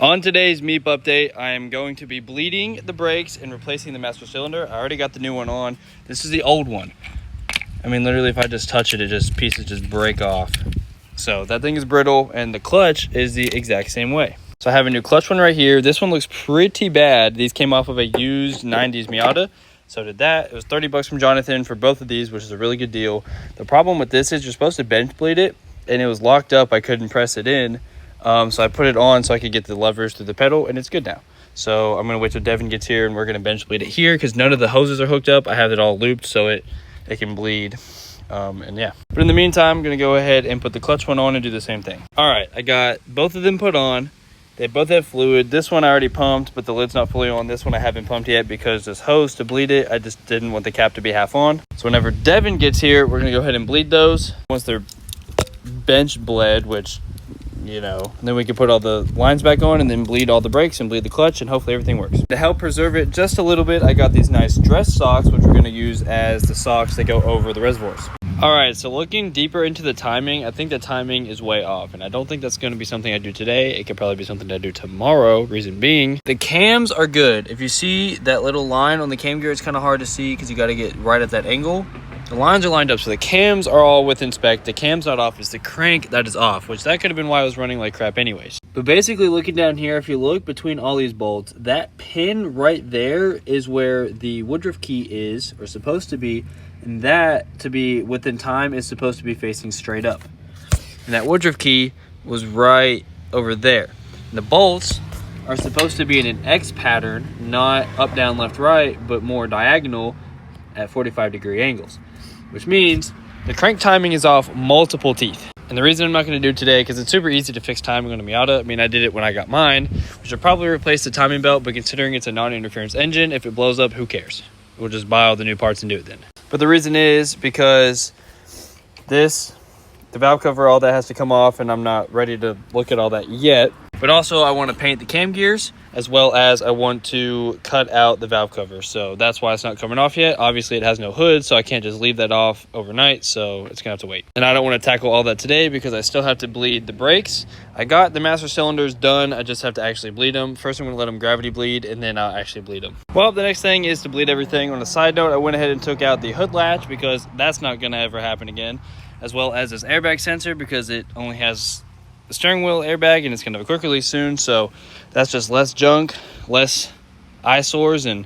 On today's MEEP update, I am going to be bleeding the brakes and replacing the master cylinder. I already got the new one on. This is the old one. I mean, literally, if I just touch it, pieces just break off. So that thing is brittle, and the clutch is the exact same way. So I have a new clutch one right here. This one looks pretty bad. These came off of a used 90s Miata. So did that. It was 30 bucks from Jonathan for both of these, which is a really good deal. The problem with this is you're supposed to bench bleed it, and it was locked up. I couldn't press it in. So I put it on so I could get the levers through the pedal, and it's good now. So I'm going to wait till Devin gets here, and we're going to bench bleed it here because none of the hoses are hooked up. I have it all looped so it can bleed. And yeah. But in the meantime, I'm going to go ahead and put the clutch one on and do the same thing. All right, I got both of them put on. They both have fluid. This one I already pumped, but the lid's not fully on. This one I haven't pumped yet because this hose to bleed it, I just didn't want the cap to be half on. So whenever Devin gets here, we're going to go ahead and bleed those. Once they're bench bled, which, you know, then we can put all the lines back on and then bleed all the brakes and bleed the clutch, and hopefully everything works. To help preserve it just a little bit, I got these nice dress socks, which we're going to use as the socks that go over the reservoirs. All right, so looking deeper into the timing, I think the timing is way off, and I don't think that's going to be something I do today. It could probably be something I do tomorrow, reason being, the cams are good. If you see that little line on the cam gear, it's kind of hard to see because you got to get right at that angle. The lines are lined up, so the cams are all within spec. The cam's not off. It's the crank that is off, which that could have been why I was running like crap anyways. But basically, looking down here, if you look between all these bolts, that pin right there is where the Woodruff key is, or supposed to be, and that, to be within time, is supposed to be facing straight up. And that Woodruff key was right over there. And the bolts are supposed to be in an X pattern, not up, down, left, right, but more diagonal at 45-degree angles. Which means the crank timing is off multiple teeth. And the reason I'm not going to do it today, because it's super easy to fix timing on a Miata. I mean, I did it when I got mine, which will probably replace the timing belt, but considering it's a non-interference engine, if it blows up, who cares? We'll just buy all the new parts and do it then. But the reason is because the valve cover, all that has to come off, and I'm not ready to look at all that yet. But also I want to paint the cam gears, as well as I want to cut out the valve cover. So that's why it's not coming off yet. Obviously it has no hood, so I can't just leave that off overnight, so it's gonna have to wait. And I don't want to tackle all that today because I still have to bleed the brakes. I got the master cylinders done, I just have to actually bleed them. First I'm gonna let them gravity bleed, and then I'll actually bleed them. Well, the next thing is to bleed everything. On a side note, I went ahead and took out the hood latch because that's not gonna ever happen again, as well as this airbag sensor because it only has the steering wheel airbag and it's gonna have a quick release soon. So that's just less junk, less eyesores, and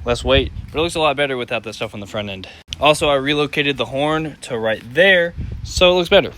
less weight. But it looks a lot better without the stuff on the front end. Also, I relocated the horn to right there, so it looks better.